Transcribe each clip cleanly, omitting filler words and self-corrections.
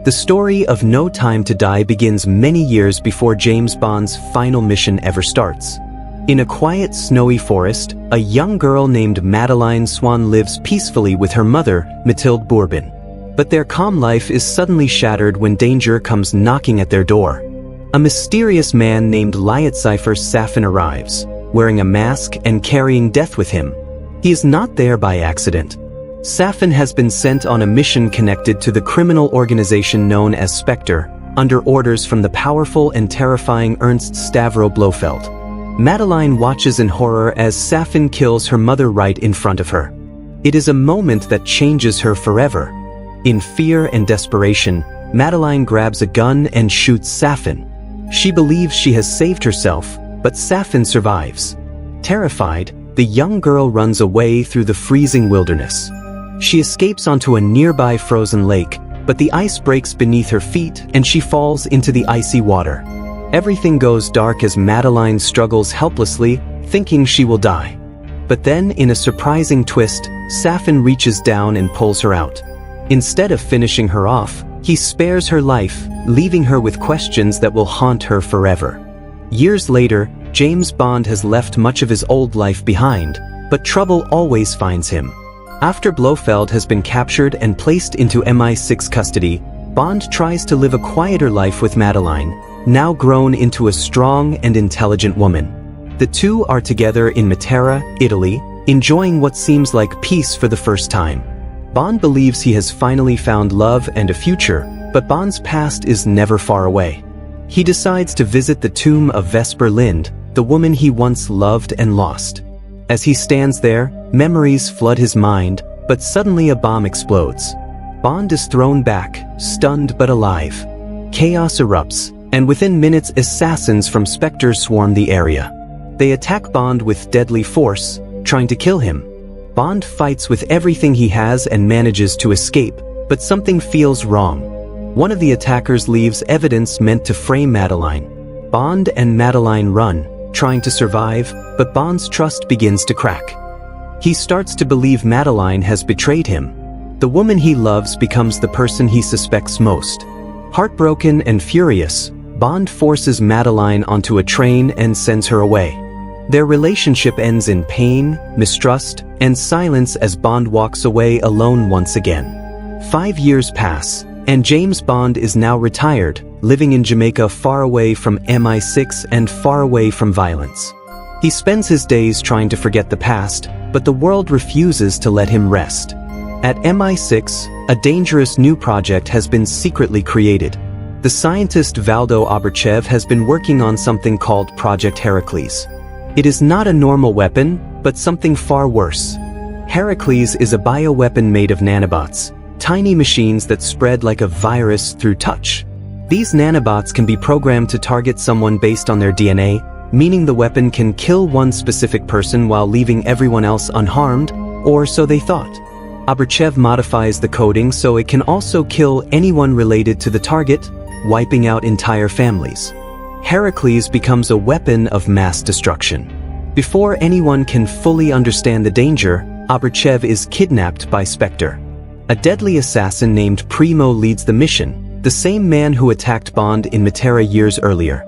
The story of No Time to Die begins many years before James Bond's final mission ever starts. In a quiet, snowy forest, a young girl named Madeline Swan lives peacefully with her mother, Mathilde Bourbon. But their calm life is suddenly shattered when danger comes knocking at their door. A mysterious man named Cipher Safin arrives, wearing a mask and carrying death with him. He is not there by accident. Safin has been sent on a mission connected to the criminal organization known as Spectre, under orders from the powerful and terrifying Ernst Stavro Blofeld. Madeline watches in horror as Safin kills her mother right in front of her. It is a moment that changes her forever. In fear and desperation, Madeline grabs a gun and shoots Safin. She believes she has saved herself, but Safin survives. Terrified, the young girl runs away through the freezing wilderness. She escapes onto a nearby frozen lake, but the ice breaks beneath her feet and she falls into the icy water. Everything goes dark as Madeline struggles helplessly, thinking she will die. But then, in a surprising twist, Safin reaches down and pulls her out. Instead of finishing her off, he spares her life, leaving her with questions that will haunt her forever. Years later, James Bond has left much of his old life behind, but trouble always finds him. After Blofeld has been captured and placed into MI6 custody, Bond tries to live a quieter life with Madeline, now grown into a strong and intelligent woman. The two are together in Matera, Italy, enjoying what seems like peace for the first time. Bond believes he has finally found love and a future, but Bond's past is never far away. He decides to visit the tomb of Vesper Lynd, the woman he once loved and lost. As he stands there, memories flood his mind, but suddenly a bomb explodes. Bond is thrown back, stunned but alive. Chaos erupts, and within minutes assassins from Spectre swarm the area. They attack Bond with deadly force, trying to kill him. Bond fights with everything he has and manages to escape, but something feels wrong. One of the attackers leaves evidence meant to frame Madeline. Bond and Madeline run, trying to survive, but Bond's trust begins to crack. He starts to believe Madeline has betrayed him. The woman he loves becomes the person he suspects most. Heartbroken and furious, Bond forces Madeline onto a train and sends her away. Their relationship ends in pain, mistrust, and silence as Bond walks away alone once again. 5 years pass, and James Bond is now retired, living in Jamaica far away from MI6 and far away from violence. He spends his days trying to forget the past, but the world refuses to let him rest. At MI6, a dangerous new project has been secretly created. The scientist Valdo Oberchev has been working on something called Project Heracles. It is not a normal weapon, but something far worse. Heracles is a bioweapon made of nanobots, tiny machines that spread like a virus through touch. These nanobots can be programmed to target someone based on their DNA, meaning the weapon can kill one specific person while leaving everyone else unharmed, or so they thought. Oberchev modifies the coding so it can also kill anyone related to the target, wiping out entire families. Heracles becomes a weapon of mass destruction. Before anyone can fully understand the danger, Oberchev is kidnapped by Spectre. A deadly assassin named Primo leads the mission, the same man who attacked Bond in Matera years earlier.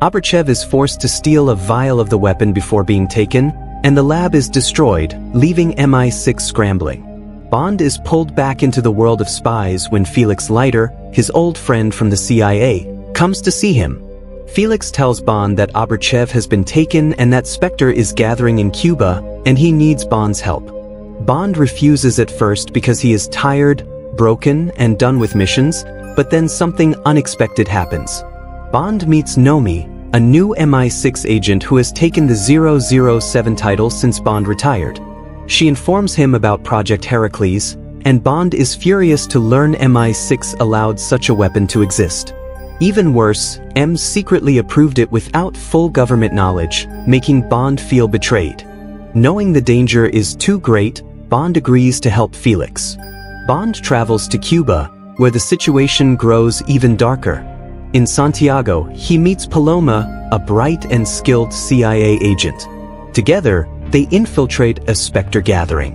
Oberchev is forced to steal a vial of the weapon before being taken, and the lab is destroyed, leaving MI6 scrambling. Bond is pulled back into the world of spies when Felix Leiter, his old friend from the CIA, comes to see him. Felix tells Bond that Oberchev has been taken and that Spectre is gathering in Cuba, and he needs Bond's help. Bond refuses at first because he is tired, broken, and done with missions, but then something unexpected happens. Bond meets Nomi, a new MI6 agent who has taken the 007 title since Bond retired. She informs him about Project Heracles, and Bond is furious to learn MI6 allowed such a weapon to exist. Even worse, M secretly approved it without full government knowledge, making Bond feel betrayed. Knowing the danger is too great, Bond agrees to help Felix. Bond travels to Cuba, where the situation grows even darker. In Santiago, he meets Paloma, a bright and skilled CIA agent. Together, they infiltrate a Spectre gathering.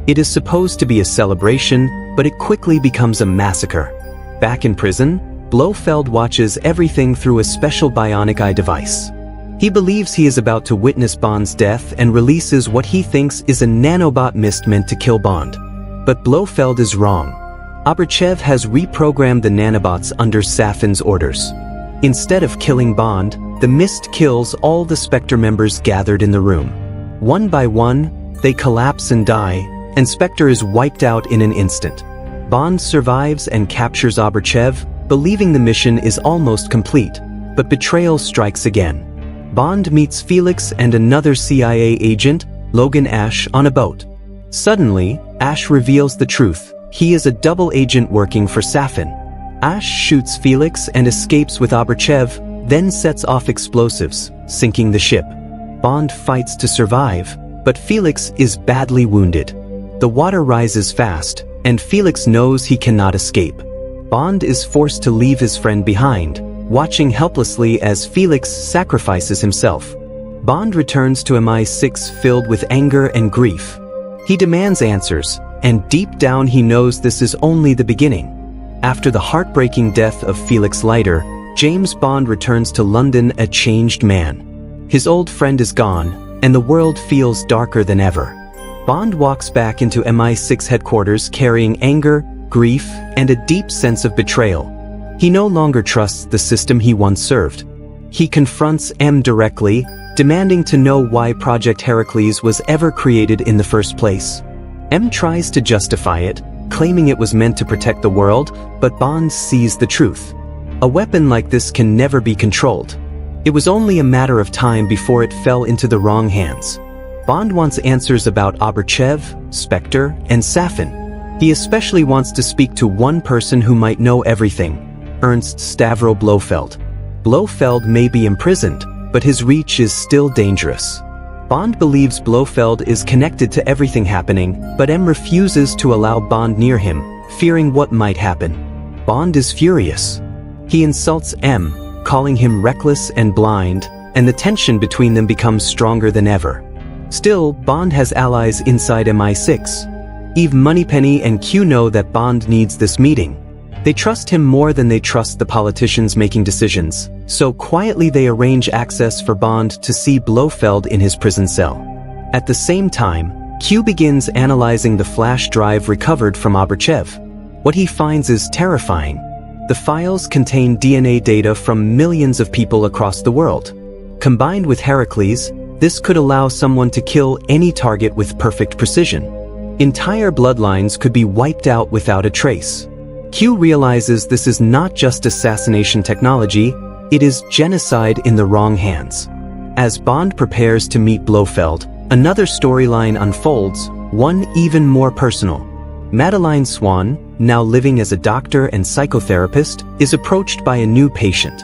It is supposed to be a celebration, but it quickly becomes a massacre. Back in prison, Blofeld watches everything through a special bionic eye device. He believes he is about to witness Bond's death and releases what he thinks is a nanobot mist meant to kill Bond. But Blofeld is wrong. Abrachev has reprogrammed the nanobots under Safin's orders. Instead of killing Bond, the mist kills all the Spectre members gathered in the room. One by one, they collapse and die, and Spectre is wiped out in an instant. Bond survives and captures Abrachev, believing the mission is almost complete, but betrayal strikes again. Bond meets Felix and another CIA agent, Logan Ash, on a boat. Suddenly, Ash reveals the truth. He is a double agent working for Safin. Ash shoots Felix and escapes with Abrachev, then sets off explosives, sinking the ship. Bond fights to survive, but Felix is badly wounded. The water rises fast, and Felix knows he cannot escape. Bond is forced to leave his friend behind, watching helplessly as Felix sacrifices himself. Bond returns to MI6 filled with anger and grief. He demands answers, and deep down he knows this is only the beginning. After the heartbreaking death of Felix Leiter, James Bond returns to London a changed man. His old friend is gone, and the world feels darker than ever. Bond walks back into MI6 headquarters carrying anger, grief, and a deep sense of betrayal. He no longer trusts the system he once served. He confronts M directly, demanding to know why Project Heracles was ever created in the first place. M tries to justify it, claiming it was meant to protect the world, but Bond sees the truth. A weapon like this can never be controlled. It was only a matter of time before it fell into the wrong hands. Bond wants answers about Abrachev, Spectre, and Safin. He especially wants to speak to one person who might know everything, Ernst Stavro Blofeld. Blofeld may be imprisoned, but his reach is still dangerous. Bond believes Blofeld is connected to everything happening, but M refuses to allow Bond near him, fearing what might happen. Bond is furious. He insults M, calling him reckless and blind, and the tension between them becomes stronger than ever. Still, Bond has allies inside MI6. Eve Moneypenny and Q know that Bond needs this meeting. They trust him more than they trust the politicians making decisions, so quietly they arrange access for Bond to see Blofeld in his prison cell. At the same time, Q begins analyzing the flash drive recovered from Abrachev. What he finds is terrifying. The files contain DNA data from millions of people across the world. Combined with Heracles, this could allow someone to kill any target with perfect precision. Entire bloodlines could be wiped out without a trace. Q realizes this is not just assassination technology, it is genocide in the wrong hands. As Bond prepares to meet Blofeld, another storyline unfolds, one even more personal. Madeline Swan, now living as a doctor and psychotherapist, is approached by a new patient.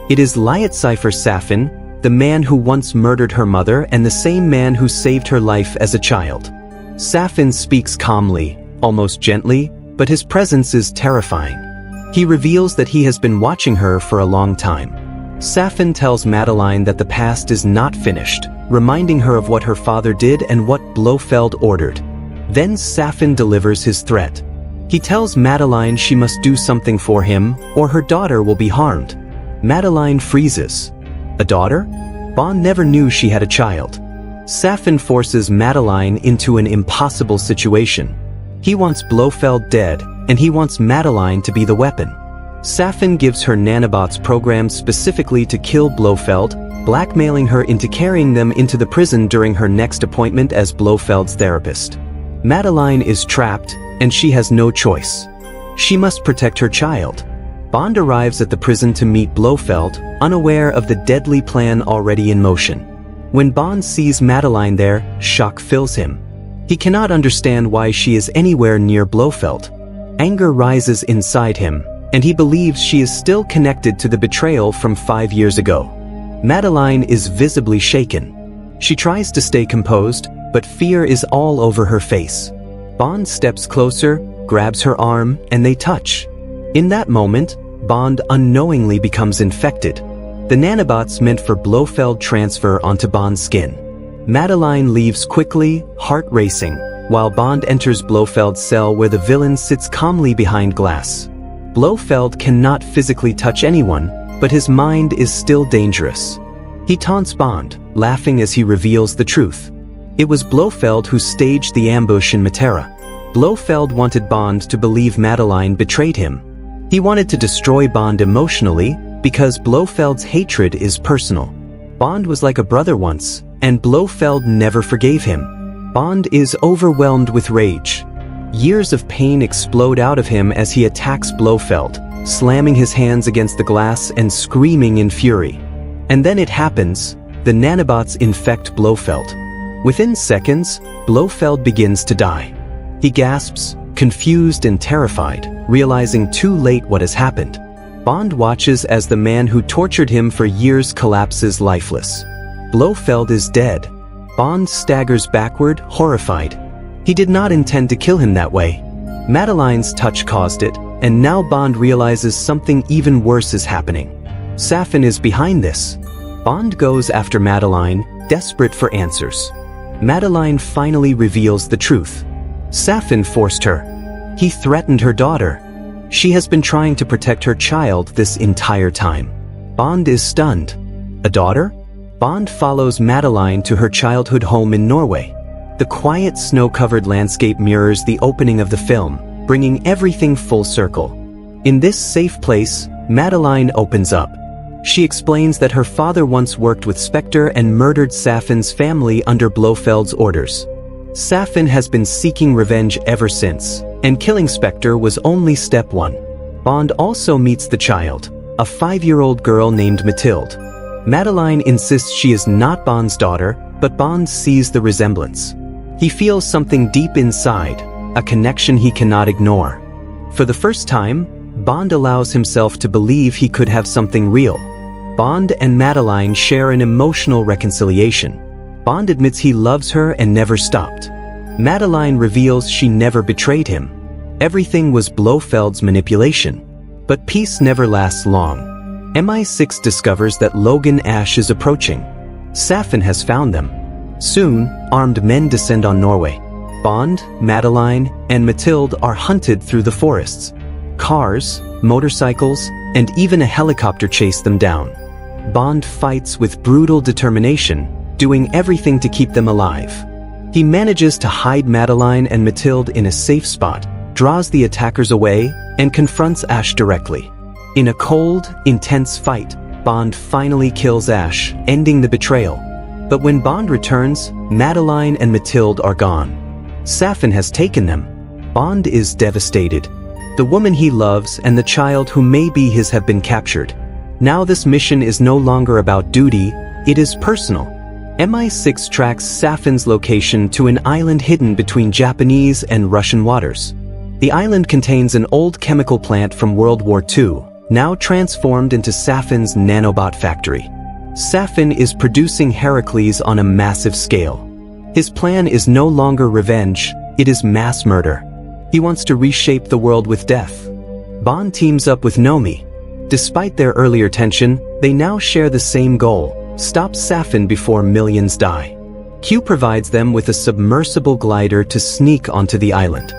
It is Liat Cypher Safin, the man who once murdered her mother and the same man who saved her life as a child. Safin speaks calmly, almost gently, but his presence is terrifying. He reveals that he has been watching her for a long time. Safin tells Madeline that the past is not finished, reminding her of what her father did and what Blofeld ordered. Then Safin delivers his threat. He tells Madeline she must do something for him, or her daughter will be harmed. Madeline freezes. A daughter? Bond never knew she had a child. Safin forces Madeline into an impossible situation. He wants Blofeld dead, and he wants Madeline to be the weapon. Safin gives her nanobots programmed specifically to kill Blofeld, blackmailing her into carrying them into the prison during her next appointment as Blofeld's therapist. Madeline is trapped, and she has no choice. She must protect her child. Bond arrives at the prison to meet Blofeld, unaware of the deadly plan already in motion. When Bond sees Madeline there, shock fills him. He cannot understand why she is anywhere near Blofeld. Anger rises inside him, and he believes she is still connected to the betrayal from 5 years ago. Madeline is visibly shaken. She tries to stay composed, but fear is all over her face. Bond steps closer, grabs her arm, and they touch. In that moment, Bond unknowingly becomes infected. The nanobots meant for Blofeld transfer onto Bond's skin. Madeline leaves quickly, heart racing, while Bond enters Blofeld's cell where the villain sits calmly behind glass. Blofeld cannot physically touch anyone, but his mind is still dangerous. He taunts Bond, laughing as he reveals the truth. It was Blofeld who staged the ambush in Matera. Blofeld wanted Bond to believe Madeline betrayed him. He wanted to destroy Bond emotionally because Blofeld's hatred is personal. Bond was like a brother once, and Blofeld never forgave him. Bond is overwhelmed with rage. Years of pain explode out of him as he attacks Blofeld, slamming his hands against the glass and screaming in fury. And then it happens, the nanobots infect Blofeld. Within seconds, Blofeld begins to die. He gasps, confused and terrified, realizing too late what has happened. Bond watches as the man who tortured him for years collapses lifeless. Blofeld is dead. Bond staggers backward, horrified. He did not intend to kill him that way. Madeline's touch caused it, and now Bond realizes something even worse is happening. Safin is behind this. Bond goes after Madeline, desperate for answers. Madeline finally reveals the truth. Safin forced her. He threatened her daughter. She has been trying to protect her child this entire time. Bond is stunned. A daughter? Bond follows Madeline to her childhood home in Norway. The quiet snow-covered landscape mirrors the opening of the film, bringing everything full circle. In this safe place, Madeline opens up. She explains that her father once worked with Spectre and murdered Safin's family under Blofeld's orders. Safin has been seeking revenge ever since, and killing Spectre was only step one. Bond also meets the child, a 5-year-old girl named Mathilde. Madeline insists she is not Bond's daughter, but Bond sees the resemblance. He feels something deep inside, a connection he cannot ignore. For the first time, Bond allows himself to believe he could have something real. Bond and Madeline share an emotional reconciliation. Bond admits he loves her and never stopped. Madeline reveals she never betrayed him. Everything was Blofeld's manipulation. But peace never lasts long. MI6 discovers that Logan Ash is approaching. Safin has found them. Soon, armed men descend on Norway. Bond, Madeline, and Mathilde are hunted through the forests. Cars, motorcycles, and even a helicopter chase them down. Bond fights with brutal determination, doing everything to keep them alive. He manages to hide Madeline and Mathilde in a safe spot, draws the attackers away, and confronts Ash directly. In a cold, intense fight, Bond finally kills Ash, ending the betrayal. But when Bond returns, Madeline and Mathilde are gone. Safin has taken them. Bond is devastated. The woman he loves and the child who may be his have been captured. Now this mission is no longer about duty, it is personal. MI6 tracks Safin's location to an island hidden between Japanese and Russian waters. The island contains an old chemical plant from World War II, now transformed into Safin's nanobot factory. Safin is producing Heracles on a massive scale. His plan is no longer revenge, it is mass murder. He wants to reshape the world with death. Bond teams up with Nomi. Despite their earlier tension, they now share the same goal: stop Safin before millions die. Q provides them with a submersible glider to sneak onto the island.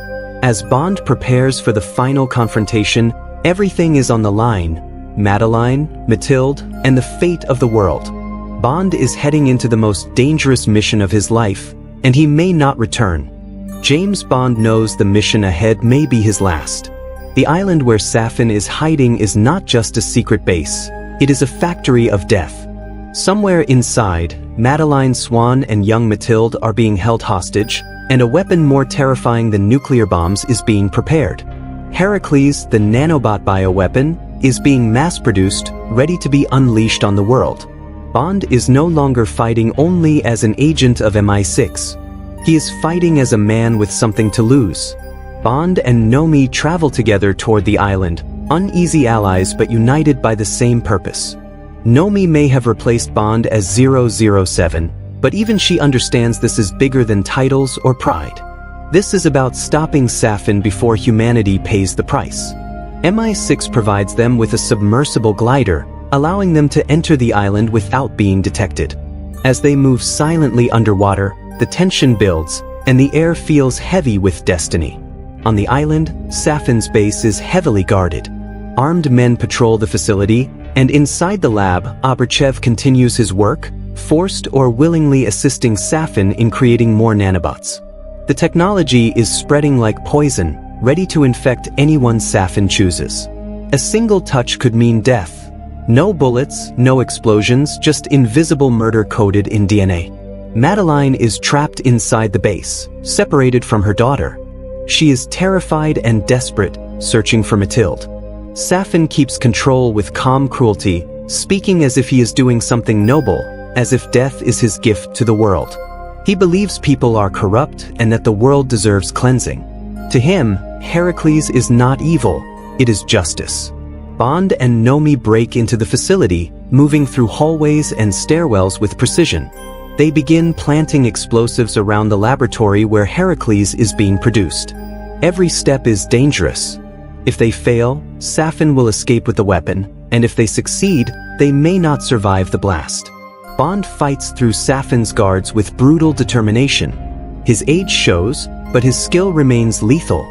As Bond prepares for the final confrontation, everything is on the line: Madeline, Mathilde, and the fate of the world. Bond is heading into the most dangerous mission of his life, and he may not return. James Bond knows the mission ahead may be his last. The island where Safin is hiding is not just a secret base, it is a factory of death. Somewhere inside, Madeline Swan and young Mathilde are being held hostage, and a weapon more terrifying than nuclear bombs is being prepared. Heracles, the nanobot bioweapon, is being mass-produced, ready to be unleashed on the world. Bond is no longer fighting only as an agent of MI6. He is fighting as a man with something to lose. Bond and Nomi travel together toward the island, uneasy allies but united by the same purpose. Nomi may have replaced Bond as 007, but even she understands this is bigger than titles or pride. This is about stopping Safin before humanity pays the price. MI6 provides them with a submersible glider, allowing them to enter the island without being detected. As they move silently underwater, the tension builds, and the air feels heavy with destiny. On the island, Safin's base is heavily guarded. Armed men patrol the facility, and inside the lab, Abrachev continues his work, forced or willingly assisting Safin in creating more nanobots. The technology is spreading like poison, ready to infect anyone Safin chooses. A single touch could mean death. No bullets, no explosions, just invisible murder coded in DNA. Madeline is trapped inside the base, separated from her daughter. She is terrified and desperate, searching for Mathilde. Safin keeps control with calm cruelty, speaking as if he is doing something noble, as if death is his gift to the world. He believes people are corrupt and that the world deserves cleansing. To him, Heracles is not evil, it is justice. Bond and Nomi break into the facility, moving through hallways and stairwells with precision. They begin planting explosives around the laboratory where Heracles is being produced. Every step is dangerous. If they fail, Safin will escape with the weapon, and if they succeed, they may not survive the blast. Bond fights through Safin's guards with brutal determination. His age shows, but his skill remains lethal.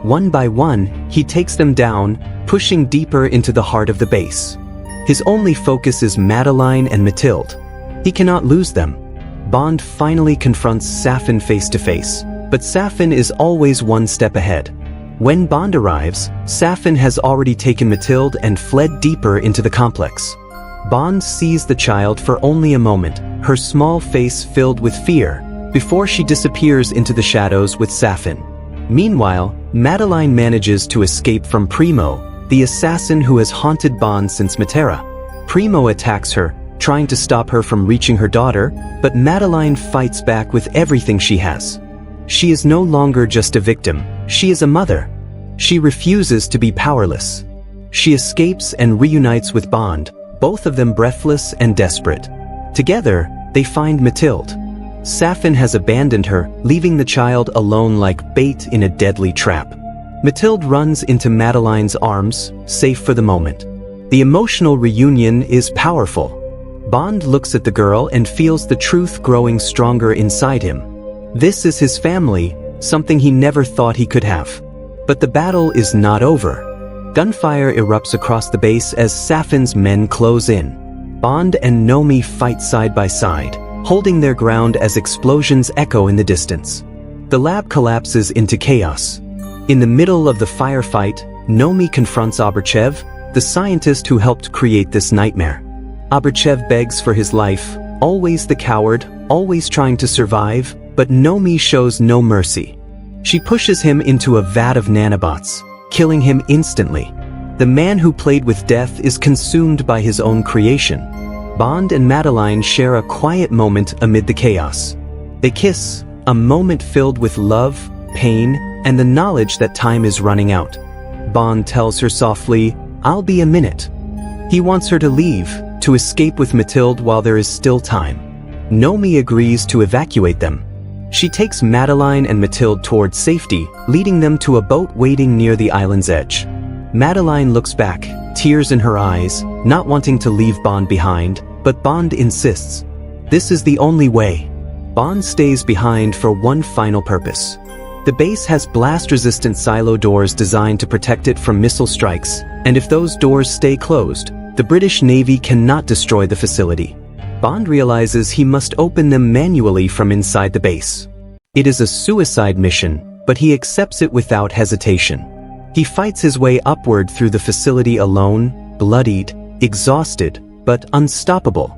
One by one, he takes them down, pushing deeper into the heart of the base. His only focus is Madeline and Mathilde. He cannot lose them. Bond finally confronts Safin face to face, but Safin is always one step ahead. When Bond arrives, Safin has already taken Mathilde and fled deeper into the complex. Bond sees the child for only a moment, her small face filled with fear, before she disappears into the shadows with Safin. Meanwhile, Madeline manages to escape from Primo, the assassin who has haunted Bond since Matera. Primo attacks her, trying to stop her from reaching her daughter, but Madeline fights back with everything she has. She is no longer just a victim, she is a mother. She refuses to be powerless. She escapes and reunites with Bond, both of them breathless and desperate. Together, they find Mathilde. Safin has abandoned her, leaving the child alone like bait in a deadly trap. Mathilde runs into Madeline's arms, safe for the moment. The emotional reunion is powerful. Bond looks at the girl and feels the truth growing stronger inside him. This is his family, something he never thought he could have. But the battle is not over. Gunfire erupts across the base as Safin's men close in. Bond and Nomi fight side by side, holding their ground as explosions echo in the distance. The lab collapses into chaos. In the middle of the firefight, Nomi confronts Abrachev, the scientist who helped create this nightmare. Abrachev begs for his life, always the coward, always trying to survive, but Nomi shows no mercy. She pushes him into a vat of nanobots, killing him instantly. The man who played with death is consumed by his own creation. Bond and Madeline share a quiet moment amid the chaos. They kiss, a moment filled with love, pain, and the knowledge that time is running out. Bond tells her softly, "I'll be a minute." He wants her to leave, to escape with Mathilde while there is still time. Nomi agrees to evacuate them. She takes Madeline and Mathilde towards safety, leading them to a boat waiting near the island's edge. Madeline looks back, tears in her eyes, not wanting to leave Bond behind, but Bond insists. This is the only way. Bond stays behind for one final purpose. The base has blast-resistant silo doors designed to protect it from missile strikes, and if those doors stay closed, the British Navy cannot destroy the facility. Bond realizes he must open them manually from inside the base. It is a suicide mission, but he accepts it without hesitation. He fights his way upward through the facility alone, bloodied, exhausted, but unstoppable.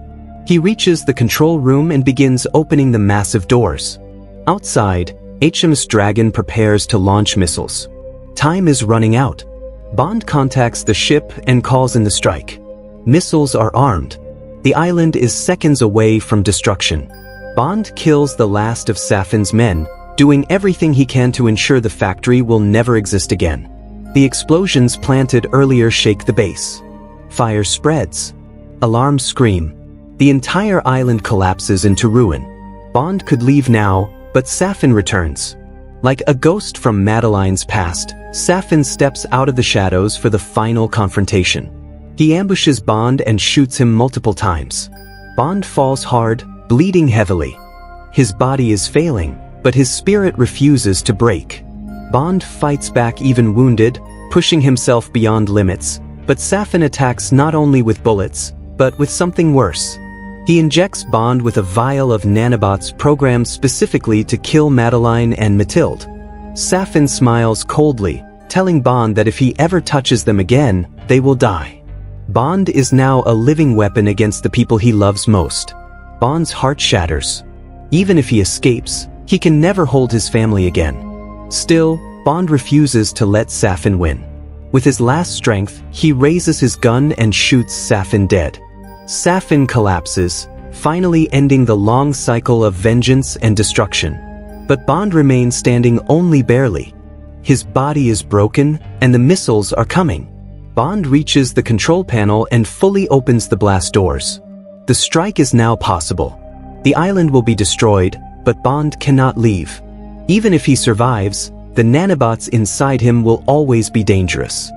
He reaches the control room and begins opening the massive doors. Outside, HMS Dragon prepares to launch missiles. Time is running out. Bond contacts the ship and calls in the strike. Missiles are armed. The island is seconds away from destruction. Bond kills the last of Safin's men, doing everything he can to ensure the factory will never exist again. The explosions planted earlier shake the base. Fire spreads. Alarms scream. The entire island collapses into ruin. Bond could leave now, but Safin returns. Like a ghost from Madeline's past, Safin steps out of the shadows for the final confrontation. He ambushes Bond and shoots him multiple times. Bond falls hard, bleeding heavily. His body is failing, but his spirit refuses to break. Bond fights back even wounded, pushing himself beyond limits, But Safin attacks not only with bullets, but with something worse. He injects Bond with a vial of nanobots programmed specifically to kill Madeline and Mathilde. Safin smiles coldly, telling Bond that if he ever touches them again, they will die. Bond is now a living weapon against the people he loves most. Bond's heart shatters. Even if he escapes, he can never hold his family again. Still, Bond refuses to let Safin win. With his last strength, he raises his gun and shoots Safin dead. Safin collapses, finally ending the long cycle of vengeance and destruction. But Bond remains standing only barely. His body is broken, and the missiles are coming. Bond reaches the control panel and fully opens the blast doors. The strike is now possible. The island will be destroyed, but Bond cannot leave. Even if he survives, the nanobots inside him will always be dangerous.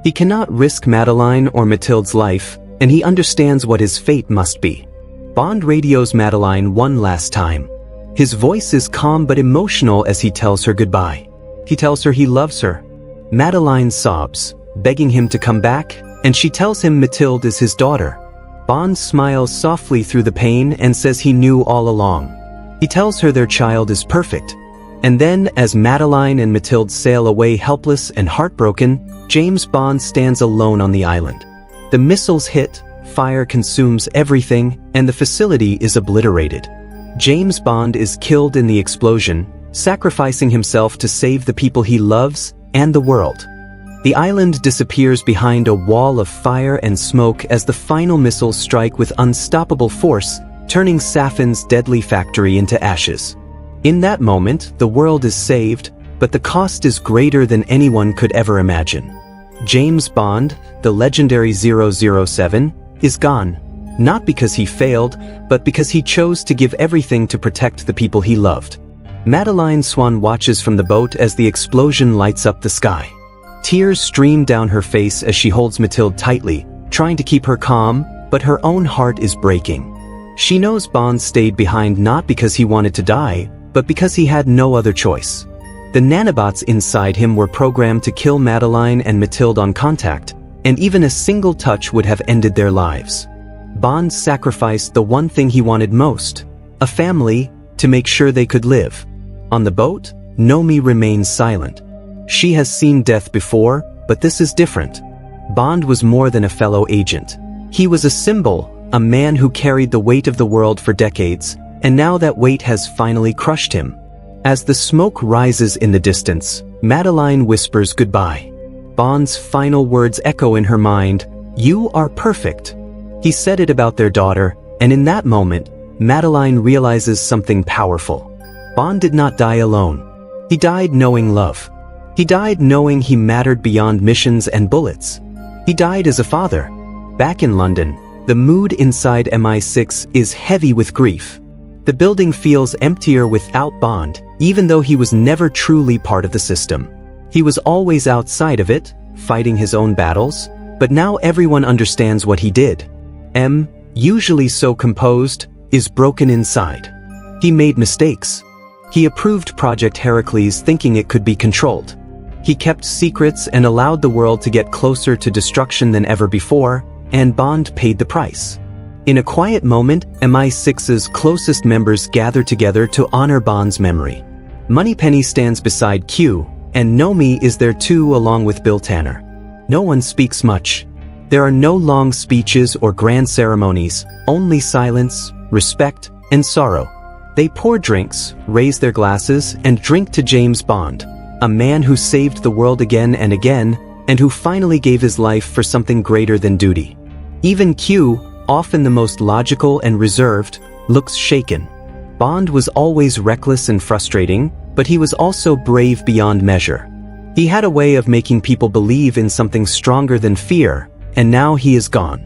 He cannot risk Madeline or Mathilde's life, and he understands what his fate must be. Bond radios Madeline one last time. His voice is calm but emotional as he tells her goodbye. He tells her he loves her. Madeline sobs, begging him to come back, and she tells him Mathilde is his daughter. Bond smiles softly through the pain and says he knew all along. He tells her their child is perfect. And then, as Madeline and Mathilde sail away helpless and heartbroken, James Bond stands alone on the island. The missiles hit, fire consumes everything, and the facility is obliterated. James Bond is killed in the explosion, sacrificing himself to save the people he loves and the world. The island disappears behind a wall of fire and smoke as the final missiles strike with unstoppable force, turning Safin's deadly factory into ashes. In that moment, the world is saved, but the cost is greater than anyone could ever imagine. James Bond, the legendary 007, is gone, not because he failed, but because he chose to give everything to protect the people he loved. Madeline Swan watches from the boat as the explosion lights up the sky. Tears stream down her face as she holds Mathilde tightly, trying to keep her calm, but her own heart is breaking. She knows Bond stayed behind not because he wanted to die, but because he had no other choice. The nanobots inside him were programmed to kill Madeline and Mathilde on contact, and even a single touch would have ended their lives. Bond sacrificed the one thing he wanted most, a family, to make sure they could live. On the boat, Nomi remains silent. She has seen death before, but this is different. Bond was more than a fellow agent. He was a symbol, a man who carried the weight of the world for decades, and now that weight has finally crushed him. As the smoke rises in the distance, Madeline whispers goodbye. Bond's final words echo in her mind, "You are perfect." He said it about their daughter, and in that moment, Madeline realizes something powerful. Bond did not die alone. He died knowing love. He died knowing he mattered beyond missions and bullets. He died as a father. Back in London, the mood inside MI6 is heavy with grief. The building feels emptier without Bond, even though he was never truly part of the system. He was always outside of it, fighting his own battles, but now everyone understands what he did. M, usually so composed, is broken inside. He made mistakes. He approved Project Heracles thinking it could be controlled. He kept secrets and allowed the world to get closer to destruction than ever before, and Bond paid the price. In a quiet moment, MI6's closest members gather together to honor Bond's memory. Moneypenny stands beside Q, and Nomi is there too along with Bill Tanner. No one speaks much. There are no long speeches or grand ceremonies, only silence, respect, and sorrow. They pour drinks, raise their glasses, and drink to James Bond, a man who saved the world again and again, and who finally gave his life for something greater than duty. Even Q, often the most logical and reserved, looks shaken. Bond was always reckless and frustrating, but he was also brave beyond measure. He had a way of making people believe in something stronger than fear, and now he is gone.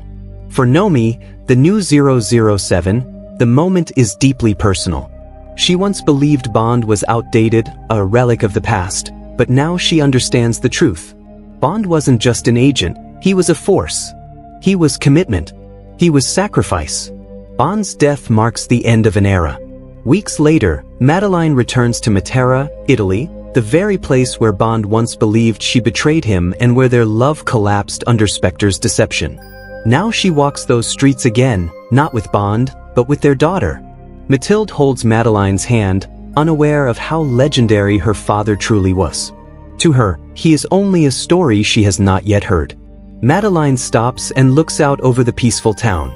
For Nomi, the new 007, the moment is deeply personal. She once believed Bond was outdated, a relic of the past, but now she understands the truth. Bond wasn't just an agent, he was a force. He was commitment. He was sacrifice. Bond's death marks the end of an era. Weeks later, Madeline returns to Matera, Italy, the very place where Bond once believed she betrayed him and where their love collapsed under Spectre's deception. Now she walks those streets again, not with Bond, but with their daughter. Mathilde holds Madeline's hand, unaware of how legendary her father truly was. To her, he is only a story she has not yet heard. Madeline stops and looks out over the peaceful town.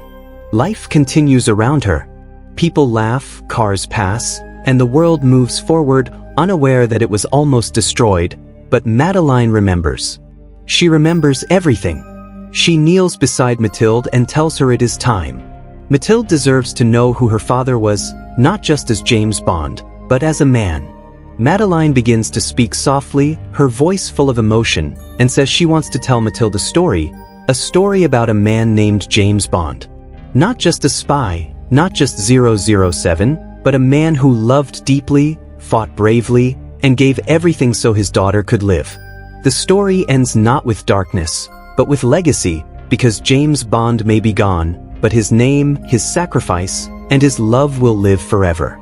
Life continues around her. People laugh, cars pass, and the world moves forward, unaware that it was almost destroyed, but Madeline remembers. She remembers everything. She kneels beside Mathilde and tells her it is time. Mathilde deserves to know who her father was, not just as James Bond, but as a man. Madeline begins to speak softly, her voice full of emotion, and says she wants to tell Mathilde a story about a man named James Bond. Not just a spy, not just 007, but a man who loved deeply, fought bravely, and gave everything so his daughter could live. The story ends not with darkness, but with legacy, because James Bond may be gone, but his name, his sacrifice, and his love will live forever.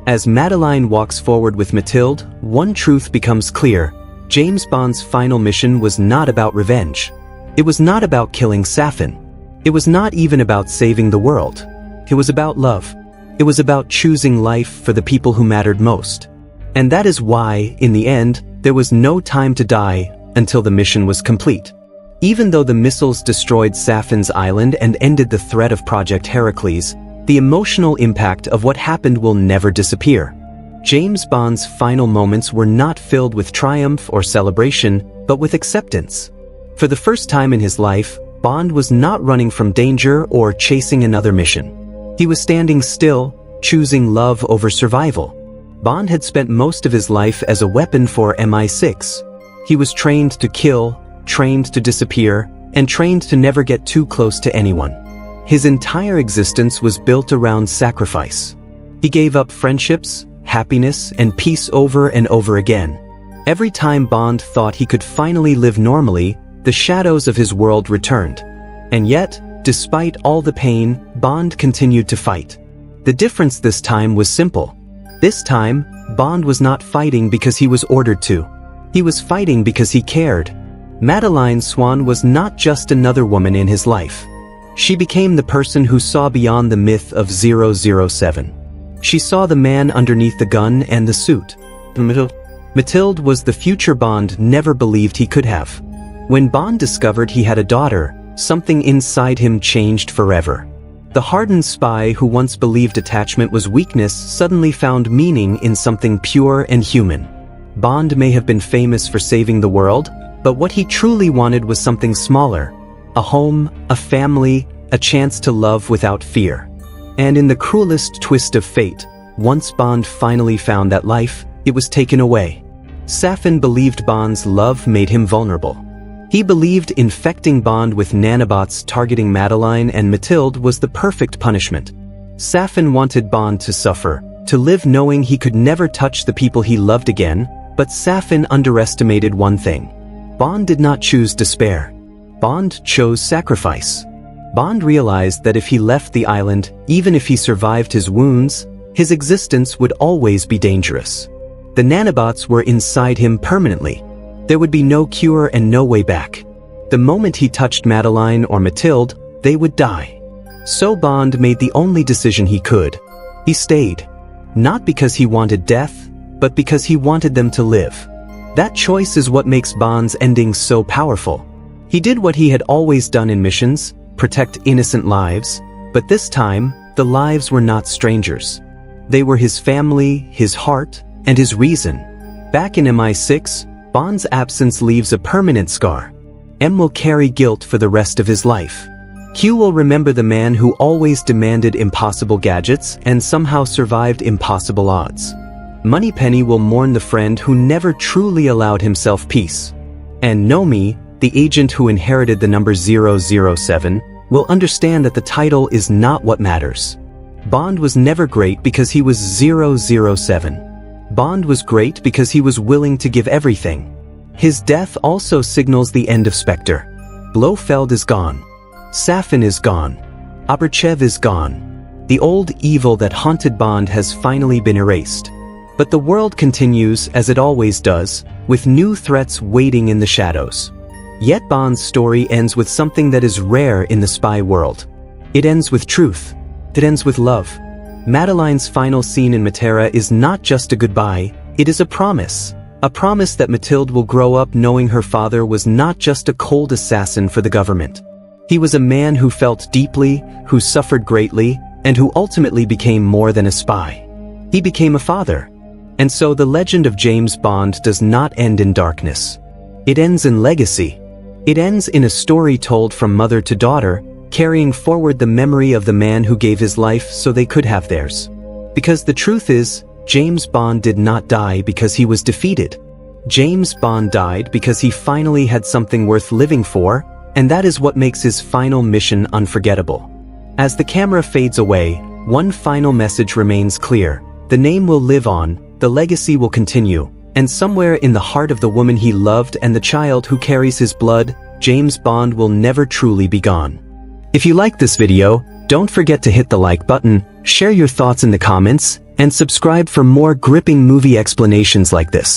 As Madeline walks forward with Mathilde, one truth becomes clear. James Bond's final mission was not about revenge. It was not about killing Safin. It was not even about saving the world. It was about love. It was about choosing life for the people who mattered most. And that is why, in the end, there was no time to die until the mission was complete. Even though the missiles destroyed Safin's island and ended the threat of Project Heracles, the emotional impact of what happened will never disappear. James Bond's final moments were not filled with triumph or celebration, but with acceptance. For the first time in his life, Bond was not running from danger or chasing another mission. He was standing still, choosing love over survival. Bond had spent most of his life as a weapon for MI6. He was trained to kill, trained to disappear, and trained to never get too close to anyone. His entire existence was built around sacrifice. He gave up friendships, happiness, and peace over and over again. Every time Bond thought he could finally live normally, the shadows of his world returned. And yet, despite all the pain, Bond continued to fight. The difference this time was simple. This time, Bond was not fighting because he was ordered to. He was fighting because he cared. Madeline Swan was not just another woman in his life. She became the person who saw beyond the myth of 007. She saw the man underneath the gun and the suit. Mathilde was the future Bond never believed he could have. When Bond discovered he had a daughter, something inside him changed forever. The hardened spy who once believed attachment was weakness suddenly found meaning in something pure and human. Bond may have been famous for saving the world, but what he truly wanted was something smaller. A home, a family, a chance to love without fear. And in the cruelest twist of fate, once Bond finally found that life, it was taken away. Safin believed Bond's love made him vulnerable. He believed infecting Bond with nanobots targeting Madeline and Mathilde was the perfect punishment. Safin wanted Bond to suffer, to live knowing he could never touch the people he loved again, but Safin underestimated one thing. Bond did not choose despair. Bond chose sacrifice. Bond realized that if he left the island, even if he survived his wounds, his existence would always be dangerous. The nanobots were inside him permanently. There would be no cure and no way back. The moment he touched Madeline or Mathilde, they would die. So Bond made the only decision he could. He stayed. Not because he wanted death, but because he wanted them to live. That choice is what makes Bond's ending so powerful. He did what he had always done in missions, protect innocent lives, but this time, the lives were not strangers. They were his family, his heart, and his reason. Back in MI6, Bond's absence leaves a permanent scar. M will carry guilt for the rest of his life. Q will remember the man who always demanded impossible gadgets and somehow survived impossible odds. Moneypenny will mourn the friend who never truly allowed himself peace. And Nomi, the agent who inherited the number 007, will understand that the title is not what matters. Bond was never great because he was 007. Bond was great because he was willing to give everything. His death also signals the end of Spectre. Blofeld is gone. Safin is gone. Aberchev is gone. The old evil that haunted Bond has finally been erased. But the world continues as it always does, with new threats waiting in the shadows. Yet Bond's story ends with something that is rare in the spy world. It ends with truth. It ends with love. Madeline's final scene in Matera is not just a goodbye, it is a promise. A promise that Mathilde will grow up knowing her father was not just a cold assassin for the government. He was a man who felt deeply, who suffered greatly, and who ultimately became more than a spy. He became a father. And so the legend of James Bond does not end in darkness. It ends in legacy. It ends in a story told from mother to daughter, carrying forward the memory of the man who gave his life so they could have theirs. Because the truth is, James Bond did not die because he was defeated. James Bond died because he finally had something worth living for, and that is what makes his final mission unforgettable. As the camera fades away, one final message remains clear. The name will live on, the legacy will continue, and somewhere in the heart of the woman he loved and the child who carries his blood, James Bond will never truly be gone. If you liked this video, don't forget to hit the like button, share your thoughts in the comments, and subscribe for more gripping movie explanations like this.